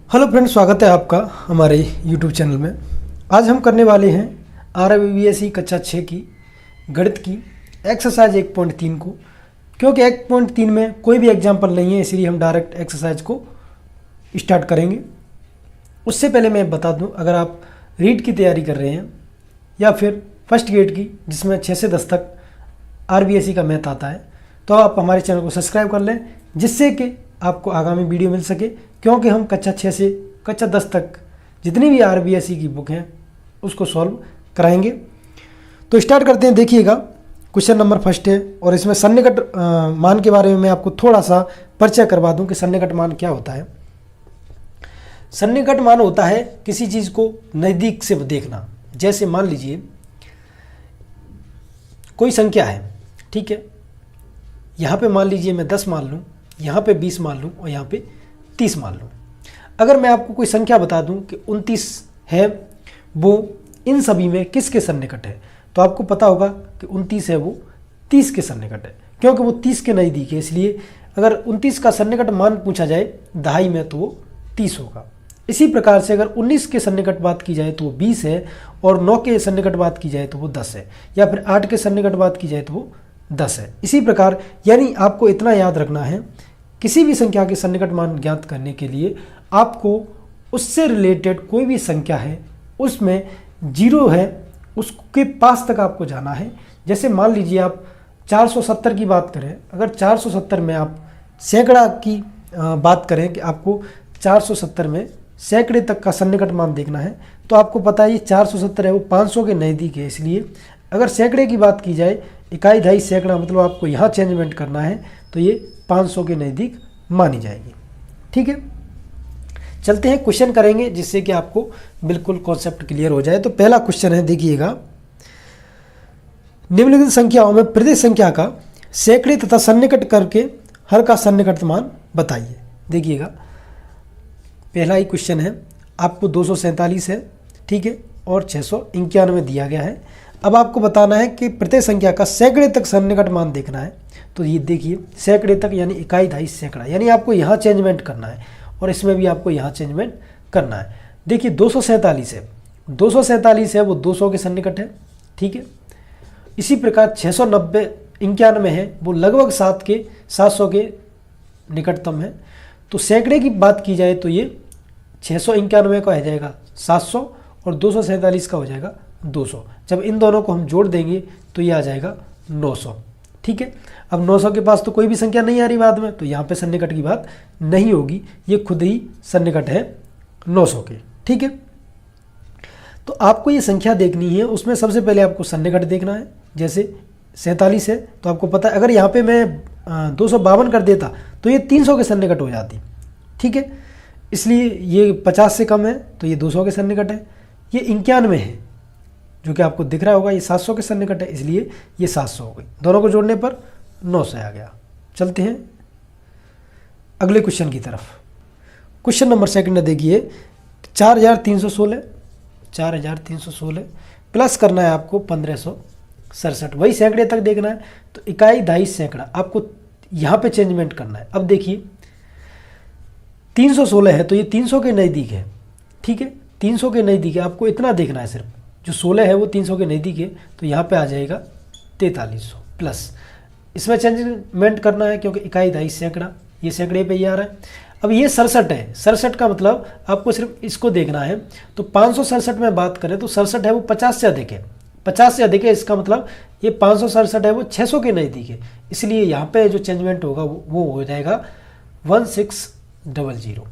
Hello friends, स्वागत है आपका हमारे यूट्यूब चैनल में। आज हम करने वाले हैं RBSE कक्षा 6 की गणित की एक्सरसाइज 1.3 को। क्योंकि 1.3 में कोई भी एग्जाम्पल नहीं है, इसलिए हम डायरेक्ट एक्सरसाइज को स्टार्ट करेंगे। उससे पहले मैं बता दूं, अगर आप रीड की तैयारी कर रहे हैं या फिर फर्स्ट ग्रेड की जिसमें 6 से 10 तक RBSE का मैथ आता है, तो आप हमारे चैनल को सब्सक्राइब कर लें, जिससे कि आपको आगामी वीडियो मिल सके। क्योंकि हम कक्षा 6 से कक्षा 10 तक जितनी भी RBSE की बुक हैं उसको सॉल्व कराएंगे। तो स्टार्ट करते हैं। देखिएगा, क्वेश्चन नंबर फर्स्ट है और इसमें सन्निकट मान के बारे में मैं आपको थोड़ा सा परिचय करवा दूं कि सन्निकट मान क्या होता है। सन्निकट मान होता है किसी चीज़ को नज़दीक से देखना। जैसे मान लीजिए कोई संख्या है, ठीक है, यहाँ पे मान लीजिए मैं 10 मान लूँ, यहाँ पे 20 मान लूँ और यहाँ पे 30 मान लूँ। अगर मैं आपको कोई संख्या बता दूँ कि 29 है, वो इन सभी में किसके सन्निकट है, तो आपको पता होगा कि 29 है वो 30 के सन्निकट है, क्योंकि वो 30 के नज़दीक है। इसलिए अगर 29 का सन्निकट मान पूछा जाए दहाई में तो वो 30 होगा। इसी प्रकार से अगर 19 के सन्निकट बात की जाए तो वो 20 है, और 9 के सन्निकट बात की जाए तो वो 10 है, या फिर 8 के सन्निकट बात की जाए तो वो 10 है। इसी प्रकार यानी आपको इतना याद रखना है, किसी भी संख्या के सन्निकट मान ज्ञात करने के लिए आपको उससे रिलेटेड कोई भी संख्या है उसमें जीरो है उसके पास तक आपको जाना है। जैसे मान लीजिए आप 470 की बात करें, अगर 470 में आप सैकड़ा की बात करें कि आपको 470 में सैकड़े तक का सन्निकट मान देखना है, तो आपको पता है ये 470 है वो 500 के नज़दीक है। इसलिए अगर सैकड़े की बात की जाए, इकाई दहाई सैकड़ा, मतलब आपको यहाँ चेंजमेंट करना है, तो ये 500 के नज़दीक मानी जाएगी। ठीक है, चलते हैं क्वेश्चन करेंगे जिससे कि आपको बिल्कुल कॉन्सेप्ट क्लियर हो जाए। तो पहला क्वेश्चन है, देखिएगा, निम्नलिखित संख्याओं में प्रत्येक संख्या का सैकड़े तथा सन्निकट करके हर का सन्निकट मान बताइए। देखिएगा, पहला ही क्वेश्चन है, आपको 247 है, ठीक है, और 691 दिया गया है। अब आपको बताना है कि प्रत्येक संख्या का सैकड़े तक सन्निकट मान देखना है। तो ये देखिए, सैकड़े तक यानी इकाई दहाई सैकड़ा, यानी आपको यहाँ चेंजमेंट करना है और इसमें भी आपको यहाँ चेंजमेंट करना है। देखिए 247 है, 247 है वो 200 के सन्निकट है, ठीक है। इसी प्रकार 691 है वो लगभग 700 के निकटतम है। तो सैकड़े की बात की जाए तो ये 691 का हो जाएगा 700 और 247 का हो जाएगा 200। जब इन दोनों को हम जोड़ देंगे तो ये आ जाएगा 900, ठीक है। अब 900 के पास तो कोई भी संख्या नहीं आ रही बाद में, तो यहाँ पे सन्निकट की बात नहीं होगी, ये खुद ही सन्निकट है 900 के, ठीक है। तो आपको ये संख्या देखनी है, उसमें सबसे पहले आपको सन्निकट देखना है। जैसे 47 है तो आपको पता है, अगर यहाँ पे मैं 252 कर देता तो ये 300 के सन्निकट हो जाती, ठीक है। इसलिए ये 50 से कम है तो ये 200 के सन्निकट है। ये 91 है जो कि आपको दिख रहा होगा, ये 700 के सन्निकट है, इसलिए ये 700 हो गई। दोनों को जोड़ने पर 900 आ गया। चलते हैं अगले क्वेश्चन की तरफ। क्वेश्चन नंबर सेकंड है, देखिए 4316 प्लस करना है आपको 1567, वही सैकड़े तक देखना है। तो इकाई दहाई सैकड़ा आपको यहाँ पे चेंजमेंट करना है। अब देखिए 316 है तो ये 300 के नज़दीक है, ठीक है, 300 के नज़दीक है। आपको इतना देखना है, सिर्फ जो 16 है वो 300 के नज़दीक है, तो यहाँ पे आ जाएगा 4300 प्लस, इसमें चेंजमेंट करना है क्योंकि इकाई दहाई सैकड़ा, ये सैकड़े पे ही आ रहा है। अब ये 67 है, 67 का मतलब आपको सिर्फ इसको देखना है। तो 567 में बात करें तो 67 है वो 50 से अधिक है, 50 से अधिक है, इसका मतलब ये 567 है वो 600 के नज़दीक है। इसलिए यहाँ पे जो चेंजमेंट होगा वो हो जाएगा 1600,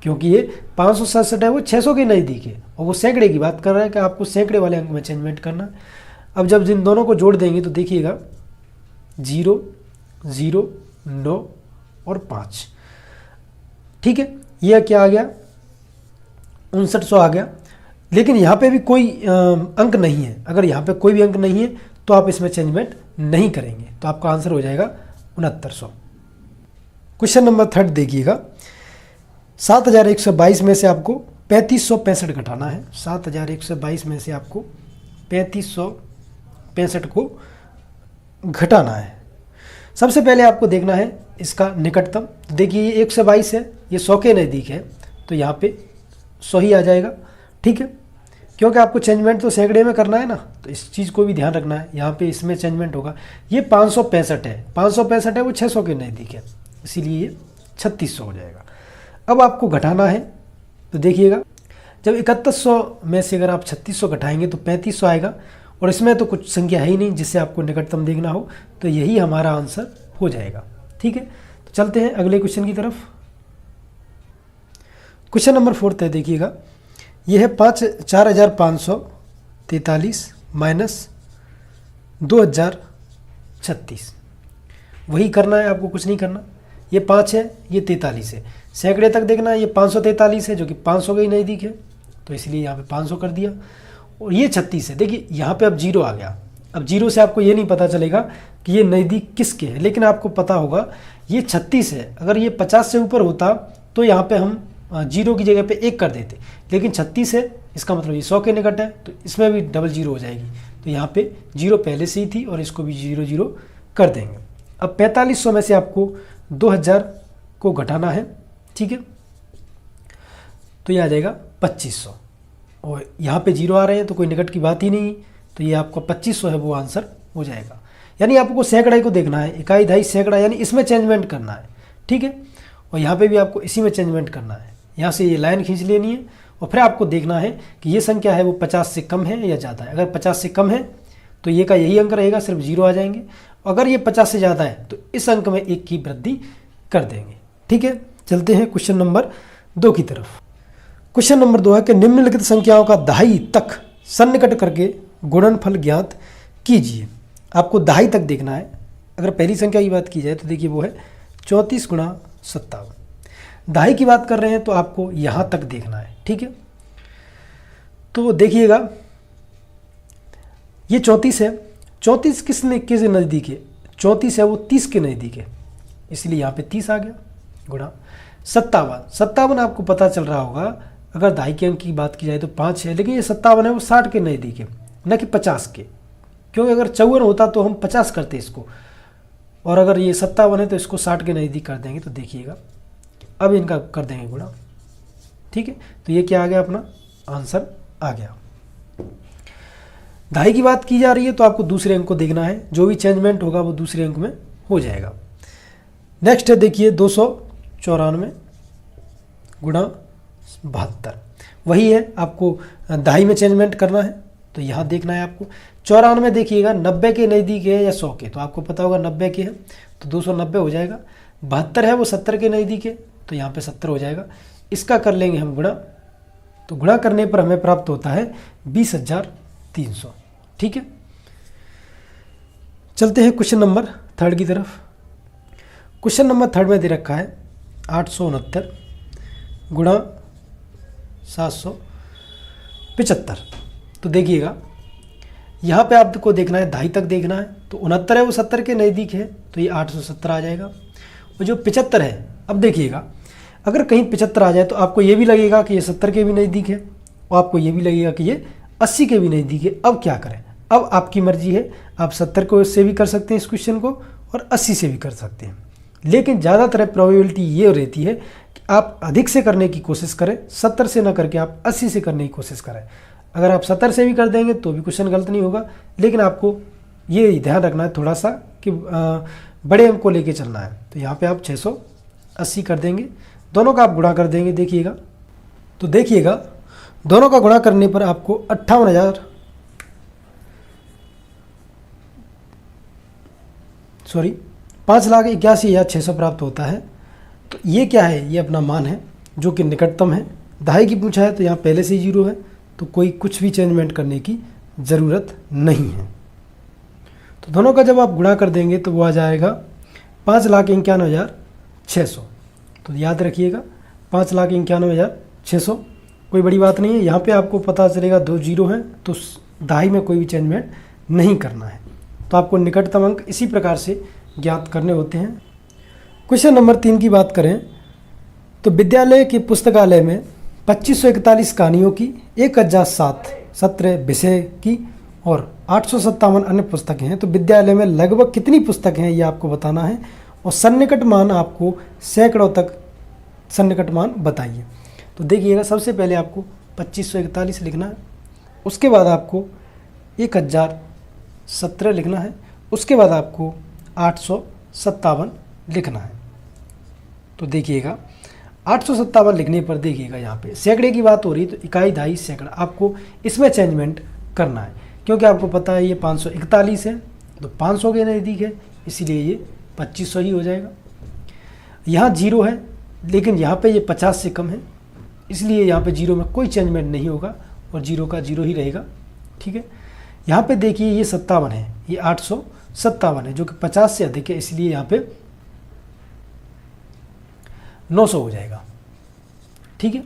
क्योंकि ये 567 है वो 600 के नज़दीक है और वो सैकड़े की बात कर रहा है कि आपको सैकड़े वाले अंक में चेंजमेंट करना है। अब जब जिन दोनों को जोड़ देंगे तो देखिएगा 0, 0, 9 और 5, ठीक है। यह क्या आ गया, 5900 आ गया। लेकिन यहाँ पे भी कोई अंक नहीं है। अगर यहाँ पे कोई भी अंक नहीं है तो आप इसमें चेंजमेंट नहीं करेंगे, तो आपका आंसर हो जाएगा 6900। क्वेश्चन नंबर थर्ड देखिएगा, 7122 में से आपको 3565 घटाना है। 7122 में से आपको 3565 को घटाना है। सबसे पहले आपको देखना है इसका निकटतम। देखिए ये 122 है, ये 100 के नज़दीक है, तो यहाँ पे 100 ही आ जाएगा। ठीक है, क्योंकि आपको चेंजमेंट तो सैकड़े में करना है ना, तो इस चीज़ को भी ध्यान रखना है। यहाँ पे इसमें चेंजमेंट होगा, ये 565 है, 565 है वो 600 के नज़दीक है, इसीलिए ये 3600 हो जाएगा। अब आपको घटाना है, तो देखिएगा जब 3100 में से अगर आप 3600 घटाएंगे तो 3500 आएगा, और इसमें तो कुछ संख्या है ही नहीं जिससे आपको निकटतम देखना हो, तो यही हमारा आंसर हो जाएगा। ठीक है, तो चलते हैं अगले क्वेश्चन की तरफ। क्वेश्चन नंबर 4 है, देखिएगा यह है 4543 माइनस 2036। वही करना है आपको, कुछ नहीं करना। ये 5 है, ये 43 है, सैकड़े तक देखना है। ये 543 है जो कि 500 के ही नज़दीक है, तो इसलिए यहाँ पे 500 कर दिया। और ये 36 है, देखिए यहाँ पे अब 0 आ गया। अब 0 से आपको ये नहीं पता चलेगा कि ये नज़दीक किसके है, लेकिन आपको पता होगा ये 36 है। अगर ये 50 से ऊपर होता तो यहाँ पे हम 0 की जगह पे 1 कर देते, लेकिन 36 है, इसका मतलब ये 100 के निकट है, तो इसमें भी डबल 0 हो जाएगी। तो यहाँ पे 0 पहले से ही थी और इसको भी 0 0 कर देंगे। अब 4500 में से आपको 2000 को घटाना है। ठीक है, तो ये आ जाएगा 2500, और यहाँ पे 0 आ रहे हैं तो कोई निकट की बात ही नहीं, तो ये आपका 2500 है वो आंसर हो जाएगा। यानी आपको सैकड़े को देखना है, इकाई, दहाई, सैकड़ा, यानी इसमें चेंजमेंट करना है। ठीक है, और यहाँ पे भी आपको इसी में चेंजमेंट करना है। यहाँ से ये लाइन खींच लेनी है और फिर आपको देखना है कि ये संख्या है वो 50 से कम है या ज़्यादा है। अगर 50 से कम है तो ये का यही अंक रहेगा, सिर्फ 0 आ जाएंगे। अगर ये 50 से ज़्यादा है तो इस अंक में 1 की वृद्धि कर देंगे। ठीक है, चलते हैं क्वेश्चन नंबर 2 की तरफ। क्वेश्चन नंबर 2 है कि निम्नलिखित संख्याओं का दहाई तक सन्निकट करके गुणनफल ज्ञात कीजिए। आपको दहाई तक देखना है। अगर पहली संख्या की बात की जाए तो देखिए वो है 34 गुणा 57। दहाई की बात कर रहे हैं तो आपको यहाँ तक देखना है। ठीक है, तो देखिएगा ये 34 है, 34 किस नज़दीक है, 34 है वो 30 के नज़दीक है, इसलिए यहाँ पे 30 आ गया, गुणा 57 आपको पता चल रहा होगा। अगर दहाई के अंक की बात की जाए तो 5 है, लेकिन ये 57 है वो 60 के नज़दीक है, न कि 50 के, क्योंकि अगर 54 होता तो हम 50 करते इसको, और अगर ये 57 है तो इसको 60 के नज़दीक कर देंगे। तो देखिएगा अब इनका कर देंगे गुणा। ठीक है, तो ये क्या आ गया, अपना आंसर आ गया। दहाई की बात की जा रही है तो आपको दूसरे अंक को देखना है, जो भी चेंजमेंट होगा वो दूसरे अंक में हो जाएगा। नेक्स्ट है देखिए 294 गुणा 72, वही है, आपको दहाई में चेंजमेंट करना है, तो यहाँ देखना है आपको। 94 देखिएगा 90 के नज़दीक है या 100 के, तो आपको पता होगा 90 के है तो 290 हो जाएगा। 72 है वो 70 के नज़दीक है, तो यहाँ पे 70 हो जाएगा। इसका कर लेंगे हम गुणा, तो गुणा करने पर हमें प्राप्त होता है 20,300। ठीक है, चलते हैं क्वेश्चन नंबर 3 की तरफ। क्वेश्चन नंबर 3 में दे रखा है 869 गुणा 775। तो देखिएगा यहाँ पे आपको देखना है, दहाई तक देखना है, तो 69 है वो 70 के नज़दीक है, तो ये 870 आ जाएगा। और जो 75 है, अब देखिएगा अगर कहीं 75 आ जाए तो आपको ये भी लगेगा कि ये 70 के भी नज़दीक है, और आपको ये भी लगेगा कि ये 80 के भी नज़दीक है। अब क्या करें, अब आपकी मर्जी है, आप 70 को से भी कर सकते हैं इस क्वेश्चन को, और 80 से भी कर सकते हैं, लेकिन ज़्यादातर प्रोबेबिलिटी ये रहती है कि आप अधिक से करने की कोशिश करें, 70 से ना करके आप 80 से करने की कोशिश करें। अगर आप 70 से भी कर देंगे तो भी क्वेश्चन गलत नहीं होगा, लेकिन आपको ये ध्यान रखना है थोड़ा सा कि बड़े अंक को लेके चलना है। तो यहाँ पे आप 680 कर देंगे, दोनों का आप गुणा कर देंगे। देखिएगा, तो देखिएगा दोनों का गुणा करने पर आपको 5,81,600 प्राप्त होता है। तो ये क्या है, ये अपना मान है जो कि निकटतम है। दहाई की पूछा है तो यहाँ पहले से ही 0 है, तो कोई कुछ भी चेंजमेंट करने की ज़रूरत नहीं है। तो दोनों का जब आप गुणा कर देंगे तो वो आ जाएगा 5,91,600। तो याद रखिएगा 5,91,600, कोई बड़ी बात नहीं है। यहाँ पे आपको पता चलेगा 2 0 हैं, तो दहाई में कोई भी चेंजमेंट नहीं करना है। तो आपको निकटतम अंक इसी प्रकार से ज्ञात करने होते हैं। क्वेश्चन नंबर 3 की बात करें तो विद्यालय के पुस्तकालय में 2541 कहानियों की 1007 सत्र विषय की और 857 अन्य पुस्तकें हैं। तो विद्यालय में लगभग कितनी पुस्तकें हैं ये आपको बताना है, और सन्निकट मान आपको सैकड़ों तक सन्निकट मान बताइए। तो देखिएगा सबसे पहले आपको 2541 लिखना है, उसके बाद आपको 1017 लिखना है, उसके बाद आपको 857 लिखना है। तो देखिएगा 857 लिखने पर देखिएगा यहाँ पे सैकड़े की बात हो रही है, तो इकाई, दहाई, सैकड़ा आपको इसमें चेंजमेंट करना है, क्योंकि आपको पता है ये 541 है तो 500 के नज़दीक है, इसीलिए ये 2500 ही हो जाएगा। यहाँ 0 है लेकिन यहाँ पे ये 50 से कम है, इसलिए यहाँ पे 0 में कोई चेंजमेंट नहीं होगा और 0 का 0 ही रहेगा। ठीक है, यहाँ पे देखिए ये 57 है, ये 857 है जो कि 50 से अधिक है, इसलिए यहाँ पे 900 हो जाएगा। ठीक है,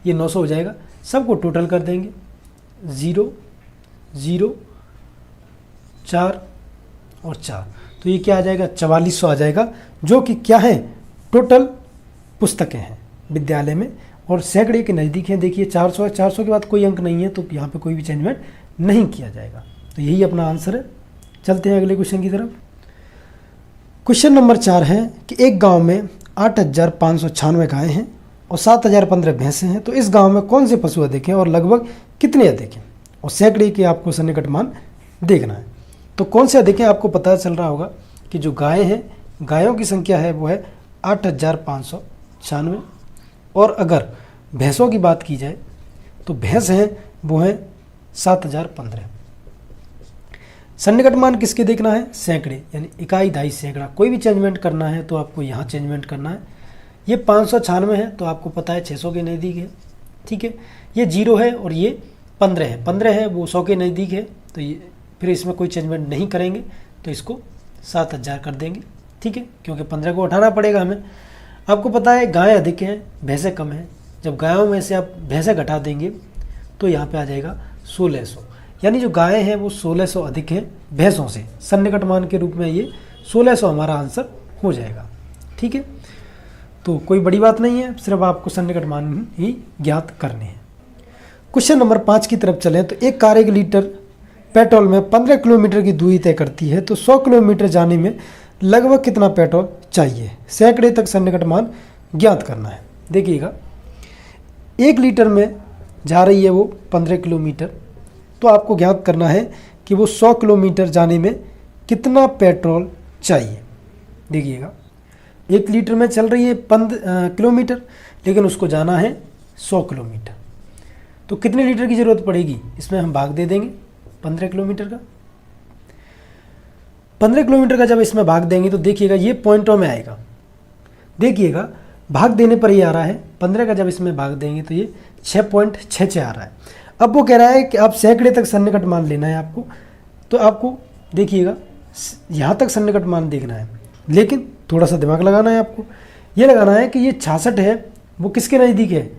ये 900 हो जाएगा। सबको टोटल कर देंगे, 0 0 4 और 4, तो ये क्या आ जाएगा 4400 आ जाएगा, जो कि क्या है टोटल पुस्तकें हैं विद्यालय में और सैकड़े के नज़दीक हैं। देखिए 400 है, 400 के बाद कोई अंक नहीं है तो यहाँ पे कोई भी चेंजमेंट नहीं किया जाएगा। तो यही अपना आंसर है। चलते हैं अगले क्वेश्चन की तरफ। क्वेश्चन नंबर 4 है कि एक गांव में 8596 गायें हैं और 7015 भैंसें हैं, तो इस गांव में कौन से पशु अधिक हैं और लगभग कितने अधिक हैं, और सैकड़े के आपको सन्निकट मान देखना है। तो कौन से अधिक हैं आपको पता चल रहा होगा कि जो गायें हैं, गायों की संख्या है वो है 8596, और अगर भैंसों की बात की जाए तो भैंस हैं वो हैं 7015। सन्निकट मान किसके देखना है, सैकड़े, यानी इकाई, दहाई, सैकड़ा। कोई भी चेंजमेंट करना है तो आपको यहाँ चेंजमेंट करना है। ये 596 है तो आपको पता है 600 के नज़दीक है। ठीक है, ये 0 है और ये 15 है, 15 है वो 100 के नज़दीक है, तो ये फिर इसमें कोई चेंजमेंट नहीं करेंगे, तो इसको 7000 कर देंगे। ठीक है, क्योंकि 15 को उठाना पड़ेगा हमें। आपको पता है गाय अधिक हैं, भैंसें कम हैं। जब गायों में से आप भैंसें घटा देंगे तो यहाँ पे आ जाएगा 1600, यानी जो गायें हैं वो 1600 अधिक हैं भैंसों से। सन्निकट मान के रूप में ये 1600 हमारा आंसर हो जाएगा। ठीक है, तो कोई बड़ी बात नहीं है, सिर्फ आपको सन्निकट मान ही ज्ञात करने हैं। क्वेश्चन नंबर 5 की तरफ चलें तो एक कार 1 लीटर पेट्रोल में 15 किलोमीटर की दूरी तय करती है, तो 100 किलोमीटर जाने में लगभग कितना पेट्रोल चाहिए, सैकड़े तक सन्निकट मान ज्ञात करना है। देखिएगा 1 लीटर में जा रही है वो 15 किलोमीटर, तो आपको ज्ञात करना है कि वो 100 किलोमीटर जाने में कितना पेट्रोल चाहिए। देखिएगा 1 लीटर में चल रही है 15 किलोमीटर, लेकिन उसको जाना है 100 किलोमीटर, तो कितने लीटर की ज़रूरत पड़ेगी, इसमें हम भाग दे देंगे 15 किलोमीटर का। 15 किलोमीटर का जब इसमें भाग देंगे तो देखिएगा ये पॉइंटों में आएगा। देखिएगा भाग देने पर ये आ रहा है, 15 का जब इसमें भाग देंगे तो ये 6.66 आ रहा है। अब वो कह रहा है कि आप सैकड़े तक सन्निकट मान लेना है आपको, तो आपको देखिएगा यहाँ तक सन्निकट मान देखना है, लेकिन थोड़ा सा दिमाग लगाना है आपको। ये लगाना है कि ये 66 है वो किसके नज़दीक है,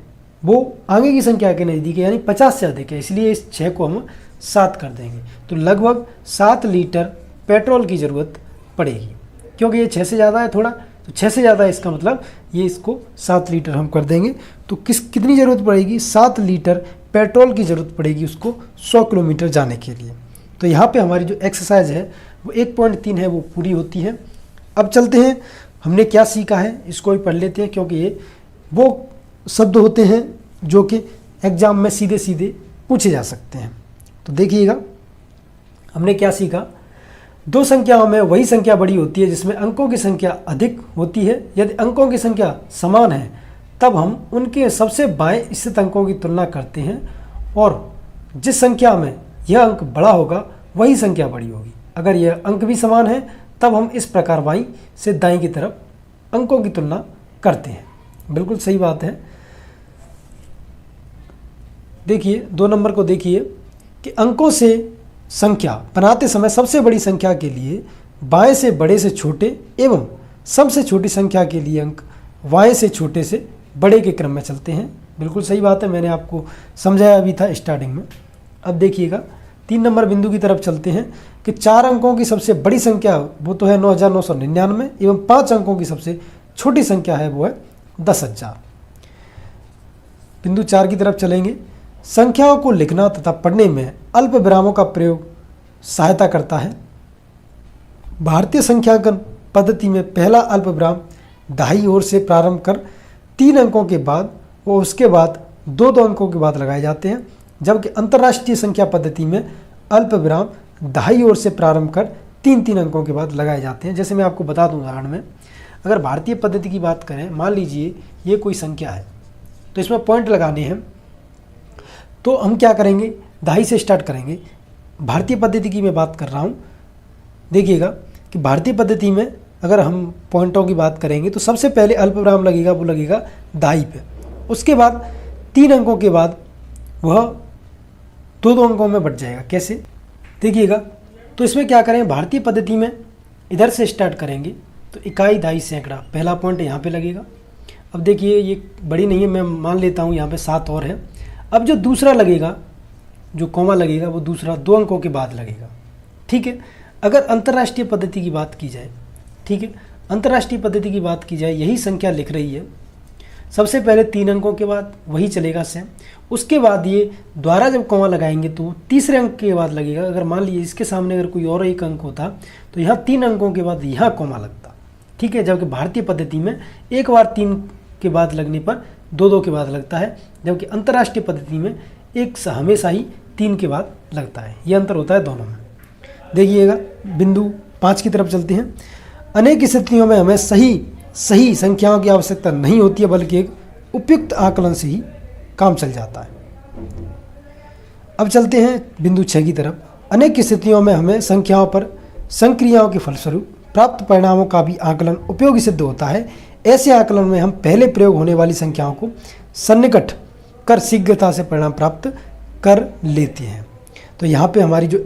वो आगे की संख्या के नज़दीक है, यानी 50 से अधिक है, इसलिए इस 6 को हम 7 कर देंगे, तो लगभग 7 लीटर पेट्रोल की ज़रूरत पड़ेगी। क्योंकि ये 6 से ज़्यादा है थोड़ा, तो 6 से ज़्यादा है, इसका मतलब ये इसको 7 लीटर हम कर देंगे। तो कितनी ज़रूरत पड़ेगी, 7 लीटर पेट्रोल की ज़रूरत पड़ेगी उसको 100 किलोमीटर जाने के लिए। तो यहाँ पे हमारी जो एक्सरसाइज है वो 1.3 है वो पूरी होती है। अब चलते हैं, हमने क्या सीखा है इसको भी पढ़ लेते हैं, क्योंकि ये वो शब्द होते हैं जो कि एग्ज़ाम में सीधे सीधे पूछे जा सकते हैं। तो देखिएगा हमने क्या सीखा, 2 संख्याओं में वही संख्या बड़ी होती है जिसमें अंकों की संख्या अधिक होती है। यदि अंकों की संख्या समान है तब हम उनके सबसे बाएं स्थित अंकों की तुलना करते हैं, और जिस संख्या में यह अंक बड़ा होगा वही संख्या बड़ी होगी। अगर यह अंक भी समान है तब हम इस प्रकार बाईं से दाईं की तरफ अंकों की तुलना करते हैं। बिल्कुल सही बात है। देखिए 2 नंबर को देखिए कि अंकों से संख्या बनाते समय सबसे बड़ी संख्या के लिए बाएं से बड़े से छोटे एवं सबसे छोटी संख्या के लिए अंक बाएं से छोटे से बड़े के क्रम में चलते हैं। बिल्कुल सही बात है, मैंने आपको समझाया भी था स्टार्टिंग में। अब देखिएगा 3 नंबर बिंदु की तरफ चलते हैं कि 4 अंकों की सबसे बड़ी संख्या वो तो है 9999 एवं 5 अंकों की सबसे छोटी संख्या है वो है 10,000। बिंदु 4 की तरफ चलेंगे, संख्याओं को लिखना तथा पढ़ने में अल्प विरामों का प्रयोग सहायता करता है। भारतीय संख्यांकन पद्धति में पहला अल्प विराम दाईं ओर से प्रारंभ कर 3 अंकों के बाद वो उसके बाद 2-2 अंकों के बाद लगाए जाते हैं, जबकि अंतर्राष्ट्रीय संख्या पद्धति में अल्प विराम दाईं ओर से प्रारंभ कर 3-3 अंकों के बाद लगाए जाते हैं। जैसे मैं आपको बता दूं उदाहरण में, अगर भारतीय पद्धति की बात करें, मान लीजिए ये कोई संख्या है तो इसमें पॉइंट लगाने हैं, तो हम क्या करेंगे, दाई से स्टार्ट करेंगे। भारतीय पद्धति की मैं बात कर रहा हूँ, देखिएगा कि भारतीय पद्धति में अगर हम पॉइंटों की बात करेंगे तो सबसे पहले अल्पविराम लगेगा, वो लगेगा दाई पे। उसके बाद 3 अंकों के बाद वह 2-2 अंकों में बढ़ जाएगा। कैसे, देखिएगा, तो इसमें क्या करें, भारतीय पद्धति में इधर से स्टार्ट करेंगे तो इकाई, दाई, सैकड़ा, पहला पॉइंट यहाँ पे लगेगा। अब देखिए ये बड़ी नहीं है, मैं मान लेता हूँ यहाँ पे 7 और है। अब जो दूसरा लगेगा, जो कॉमा लगेगा, वो दूसरा 2 अंकों के बाद लगेगा। ठीक है, अगर अंतर्राष्ट्रीय पद्धति की बात की जाए, ठीक है, अंतर्राष्ट्रीय पद्धति की बात की जाए, यही संख्या लिख रही है, सबसे पहले 3 अंकों के बाद वही चलेगा सेम। उसके बाद ये द्वारा जब कॉमा लगाएंगे तो तीसरे अंक के बाद लगेगा। अगर मान लीजिए इसके सामने अगर कोई और एक अंक होता तो यहाँ 3 अंकों के बाद यहाँ कॉमा लगता। ठीक है, जबकि भारतीय पद्धति में एक बार 3 के बाद लगने पर 2-2 के बाद लगता है, जबकि अंतर्राष्ट्रीय पद्धति में हमेशा ही 3 के बाद लगता है। ये अंतर होता है दोनों में। देखिएगा, बिंदु 5 की तरफ चलते हैं। अनेक स्थितियों में हमें सही संख्याओं की आवश्यकता नहीं होती है, बल्कि एक उपयुक्त आकलन से ही काम चल जाता है। अब चलते हैं बिंदु 6 की तरफ। अनेक स्थितियों में हमें संख्याओं पर संक्रियाओं के फलस्वरूप प्राप्त परिणामों का भी आकलन उपयोगी सिद्ध होता है। ऐसे आकलन में हम पहले प्रयोग होने वाली संख्याओं को सन्निकट कर शीघ्रता से परिणाम प्राप्त कर लेते हैं। तो यहाँ पे हमारी जो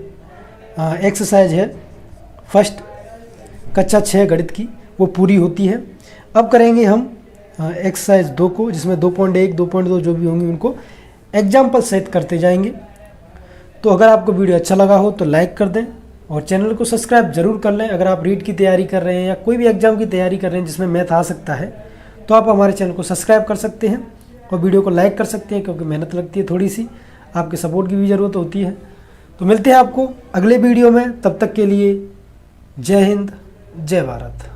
एक्सरसाइज है फर्स्ट कक्षा 6 गणित की, वो पूरी होती है। अब करेंगे हम एक्सरसाइज 2 को, जिसमें 2.1, 2.2 जो भी होंगी उनको एग्जाम्पल सहित करते जाएंगे। तो अगर आपको वीडियो अच्छा लगा हो तो लाइक कर दें और चैनल को सब्सक्राइब जरूर कर लें। अगर आप रीट की तैयारी कर रहे हैं या कोई भी एग्जाम की तैयारी कर रहे हैं जिसमें मैथ आ सकता है, तो आप हमारे चैनल को सब्सक्राइब कर सकते हैं और वीडियो को लाइक कर सकते हैं, क्योंकि मेहनत लगती है थोड़ी सी, आपके सपोर्ट की भी ज़रूरत होती है। तो मिलते हैं आपको अगले वीडियो में, तब तक के लिए जय हिंद, जय भारत।